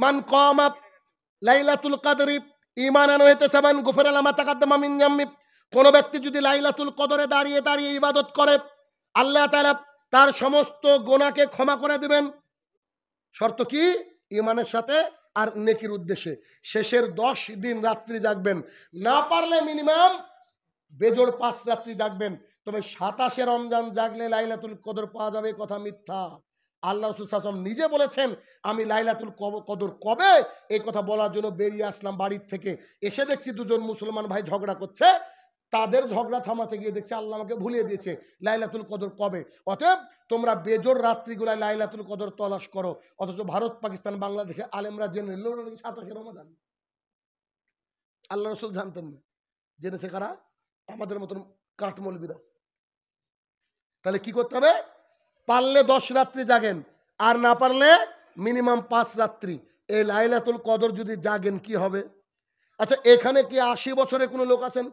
মান কামা লাইলাতুল কদরি ঈমানান ওয়া ইহতিসাবান গুফিরা লাহু মা তাকাদ্দামা মিন যামবি। কোন ব্যক্তি যদি লাইলাতুল কদরে দাঁড়িয়ে দাঁড়িয়ে ইবাদত করে, আল্লাহ তাআলা তার সমস্ত গুনাহকে ক্ষমা করে দিবেন। শর্ত কি? ঈমানের সাথে আর নেকির উদ্দেশ্যে। শেষের 10 দিন রাত্রি জাগবেন, না পারলে মিনিমাম বেজোড় 5 রাত্রি জাগবেন। তবে 27 রমজান জাগলে লাইলাতুল কদর পাওয়া যাবে, কথা মিথ্যা। আল্লাহ রাসূল সাল্লাল্লাহু আলাইহি ওয়াসাল্লাম নিজে বলেছেন, আমি লাইলাতুল কদর কবে এই কথা বলার জন্য বেরিয়ে আসলাম বাড়ির থেকে। এসে দেখছি দুজন মুসলমান ভাই ঝগড়া করছে। তাদের ঝগড়া থামাতে গিয়ে দেখছি আল্লাহ আমাকে ভুলিয়ে দিয়েছে লাইলাতুল কদর কবে। অতএব তোমরা বেজোড় রাত্রিগুলায় লাইলাতুল কদর তলাশ করো। অথচ ভারত, পাকিস্তান, বাংলাদেশে আলেমরা জেনে নিল 27 রমজান। আল্লাহ রাসূল জানতেন না, জেনেছে কারা? আমাদের মতন কাঠমৌলবীরা। তাহলে কি করতে হবে? পারলে 10 রাত্রি জাগেন, আর না পারলে মিনিমাম 5 রাত্রি। এই লাইলাতুল কদর যদি জাগেন কি হবে? আচ্ছা, এখানে কি 80 বছরে কোনো লোক আছেন?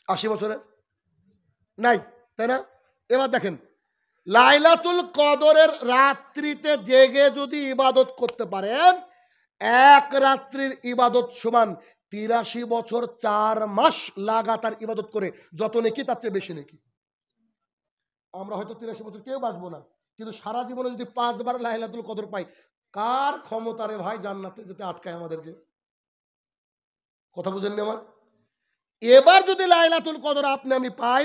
80 বছরে নাই, তাই না? এবার দেখেন, লাইলাতুল কদরের রাত্রিতে জেগে যদি ইবাদত করতে পারেন, এক রাত্রির ইবাদত সমান 83 বছর 4 মাস লাগাতার ইবাদত করে যত নেকি, তার চেয়ে বেশি নেকি। আমরা হয়তো 83 বছর কেউ বাঁচবো না, কিন্তু সারা জীবনে যদি 5 বার লাইলাতুল কদর পাই, কার ক্ষমতা রে ভাই জান্নাতে যেতে আটকায় আমাদেরকে? কথা বুঝেননি আমার? এবার যদি লাইলাতুল কদর আপনি আমি পাই,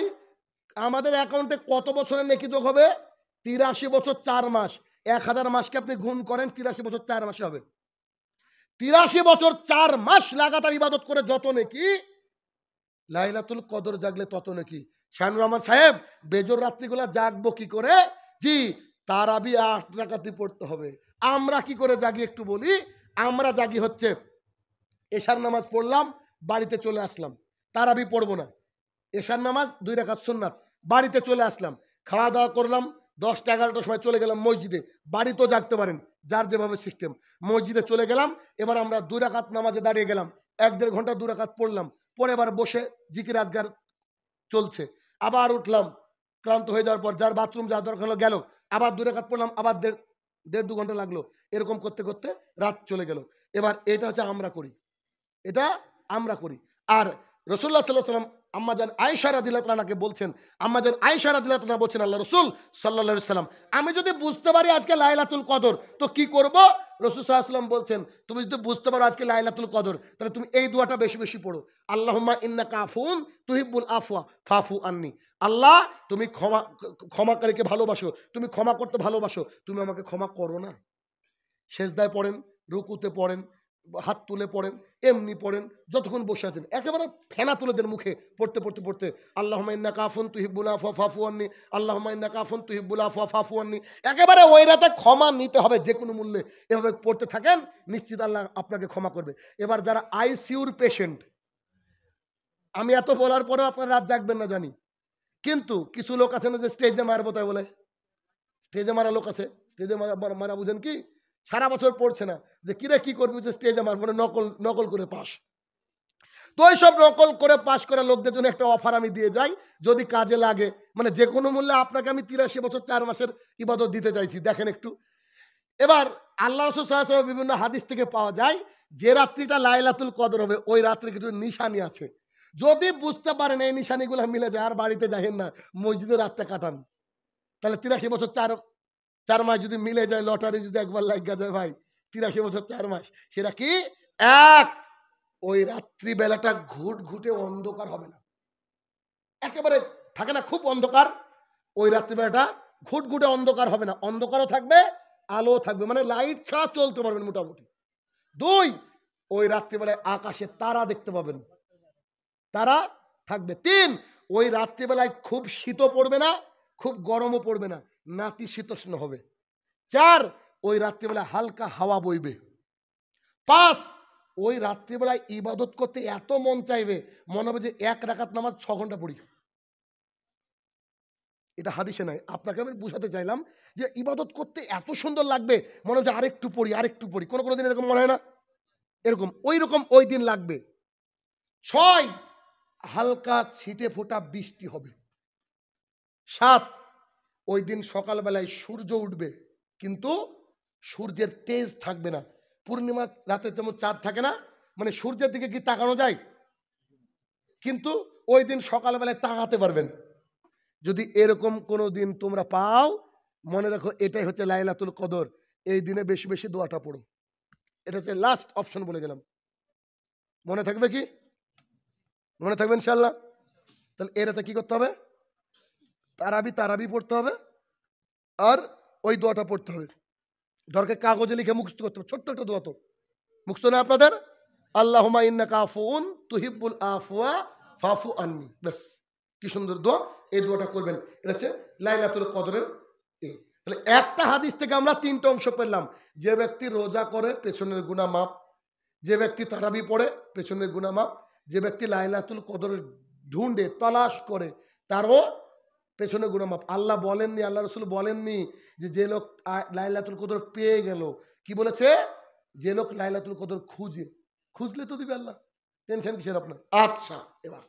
আমাদের অ্যাকাউন্টে কত বছরের নেকি যোগ হবে? 83 বছর 4 মাস। 1000 মাসকে আপনি গুণ করেন, 83 বছর 4 মাসে হবে। 83 বছর 4 মাস লাগাতার ইবাদত করে যত নেকি, লাইলাতুল কদর জাগলে তত নাকি। শাহনুর রহমান সাহেব, বেজোর রাত্রিগুলা জাগবো কি করে? জি, তারাবি 8 রাকাতি পড়তে হবে। আমরা কি করে জাগি একটু বলি। আমরা জাগি হচ্ছে, এশার নামাজ পড়লাম, বাড়িতে চলে আসলাম, তারাবি পড়বো না। এশার নামাজ 2 রাকাত সুন্নাত, বাড়িতে চলে আসলাম, খাওয়া দাওয়া করলাম, 10টা 11টার সময় চলে গেলাম মসজিদে। বাড়িতেও জাগতে পারেন, যার যেভাবে সিস্টেম। মসজিদে চলে গেলাম, এবার আমরা 2 রাকাত নামাজে দাঁড়িয়ে গেলাম, 1-1.5 ঘন্টা 2 রাকাত পড়লাম, পরে এবার বসে জিকির আজগার চলছে। আবার উঠলাম, ক্লান্ত হয়ে যাওয়ার পর যার বাথরুম যাওয়ার দরকার হলো গেল, আবার 2 রাকাত পড়লাম, আবার 1.5-2 ঘন্টা লাগলো। এরকম করতে করতে রাত চলে গেল। এবার এটা হচ্ছে আমরা করি, এটা আমরা করি। আর রাসূলুল্লাহ সাল্লাল্লাহু আলাইহি ওয়াসাল্লাম আম্মাজান আয়েশা রাদিয়াল্লাহু তাআলাকে বলছেন, আম্মাজান আয়েশা রাদিয়াল্লাহু তাআলা বলছেন, আল্লাহ রাসূল সাল্লাল্লাহু আলাইহি ওয়াসাল্লাম, আমি যদি বুঝতে পারি আজকে লাইলাতুল কদর, তো কি করব? রাসূল সাল্লাল্লাহু আলাইহি ওয়াসাল্লাম বলছেন, তুমি যদি বুঝতে পারো আজকে লাইলাতুল কদর, তাহলে তুমি এই দোয়াটা বেশি বেশি পড়ো। আল্লাহুম্মা ইন্নাকা আফুন তুহিব্বুল আফওয়া ফাফু আন্নি। আল্লাহ, তুমি ক্ষমাকারীকে ভালোবাসো, তুমি ক্ষমা করতে ভালোবাসো, তুমি আমাকে ক্ষমা করো না। সেজদায় পড়েন, রুকুতে পড়েন, হাত তুলে পড়েন, এমনি পড়েন, যতক্ষণ বসে আছেন একেবারে ফেনা তুলে দেন মুখে পড়তে পড়তে পড়তে। আল্লাহুম্মা ইন্নাকা আফুন তুহিব্বুল আফওয়া ফাফু আন্নি, আল্লাহুম্মা ইন্নাকা আফুন তুহিব্বুল আফওয়া ফাফু আন্নি। একেবারে ওই রাতে ক্ষমা নিতে হবে যে কোনো মূল্যে। এভাবে পড়তে থাকেন, নিশ্চিত আল্লাহ আপনাকে ক্ষমা করবে। এবার যারা আইসিইউর পেশেন্ট, আমি এত বলার পরেও আপনারা রাত জাগবেন না জানি, কিন্তু কিছু লোক আছে না যে স্টেজে মারবো তাই বলে, স্টেজে মারা লোক আছে। স্টেজে মারা বুঝেন কি? সারা বছর পড়ছে না, যে কিরে কি করবি, যে স্টেজে মারবো না, নকল নকল করে পাস। তো এইসব নকল করে পাস করা লোকদের জন্য একটা অফার আমি দিয়ে যাই, যদি কাজে লাগে, মানে যে কোনো মূল্যে আপনাকে আমি 83 বছর 4 মাসের ইবাদত দিতে চাইছি, দেখেন একটু। এবার আল্লাহ রাসূল সাল্লাল্লাহু আলাইহি ওয়াসাল্লাম বিভিন্ন হাদিস থেকে পাওয়া যায়, যে রাত্রিটা লাইলাতুল কদর হবে ওই রাত্রে কিছু নিশানি আছে। যদি বুঝতে পারেন এই নিশানিগুলো মিলে যায়, আর বাড়িতে যাবেন না, মসজিদে রাতটা কাটান। তাহলে 83 বছর 4 মাস যদি মিলে যায়, লটারি যদি একবার লাগা যায় ভাই, 83 বছর 4 মাস, সেটা কি? এক, ওই রাত্রি বেলাটা ঘুটঘুটে অন্ধকার হবে না, একেবারে থাকে না খুব অন্ধকার, ওই রাত্রি বেলাটা ঘুটঘুটে অন্ধকার হবে না, অন্ধকারও থাকবে, আলো থাকবে, মানে লাইট ছাড়া চলতে পারবেন মোটামুটি। 2, ওই রাত্রিবেলায় আকাশে তারা দেখতে পাবেন, তারা থাকবে। 3, ওই রাত্রিবেলায় খুব শীতও পড়বে না, খুব গরমও পড়বে না, নাতিশীতোষ্ণ হবে। 4, ওই রাত্রিবেলায় হালকা হাওয়া বইবে। 5, ওই রাত্রিবেলায় ইবাদত করতে এত মন চাইবে, মনে হবে যে 1 রাকাত নামাজ 6 ঘন্টা পড়ি। এটা হাদিসে নাই, আপনাকে আমি বুঝাতে চাইলাম যে ইবাদত করতে এত সুন্দর লাগবে, মনে হয় যে আরেকটু পড়ি আরেকটু পড়ি। কোনো দিন এরকম মনে হয় না? এরকম ওই রকম ওই দিন লাগবে। 6, হালকা ছিটে ফোঁটা বৃষ্টি হবে। 7, ওই দিন সকালবেলায় সূর্য উঠবে, কিন্তু সূর্যের তেজ থাকবে না। পূর্ণিমা রাতে যেমন চাঁদ থাকে না, মানে সূর্যের দিকে কি তাকানো যায়? কিন্তু ওই দিন সকালবেলায় তাকাতে পারবেন। যদি এরকম কোনো দিন তোমরা পাও, মনে রাখো এটাই হচ্ছে লাইলাতুল কদর। এই দিনে বেশি বেশি দোয়াটা পড়ো। এটা হচ্ছে লাস্ট অপশন বলে গেলাম। মনে থাকবে কি? মনে থাকবে ইনশাআল্লাহ? তাহলে এরাতে কি করতে হবে? তারাবি পড়তে হবে, আর ওই দোয়াটা পড়তে হবে। দরকার কাগজে লিখে মুখস্থ করতে হবে। ছোট্ট একটা দোয়া তো মুখস্থ না আপনাদের? আল্লাহুম্মা ইন্নাকা আফুউন তুহিব্বুল আফওয়া ফাফু আন্নি। ব্যাস, কি সুন্দর দোয়া। এই দোয়াটা করবেন। এটা হচ্ছে লাইলাতুল কদরের। তাহলে একটা হাদিস থেকে আমরা তিনটা অংশ পেলাম। যে ব্যক্তি রোজা করে পেছনের গুনাহ মাপ, যে ব্যক্তি তারাবি পড়ে পেছনের গুনাহ মাপ, যে ব্যক্তি লাইলাতুল কদরের ঢুঁড়ে তালাশ করে তারও পেছনে গুনাহ মাপ। আল্লাহ বলেননি, আল্লাহ রাসূল বলেননি যে লোক লাইলাতুল কদর পেয়ে গেল, কি বলেছে? যে লোক লাইলাতুল কদর খুঁজলে তো দিবে আল্লাহ। টেনশন কিসের আপনার? আচ্ছা, এবার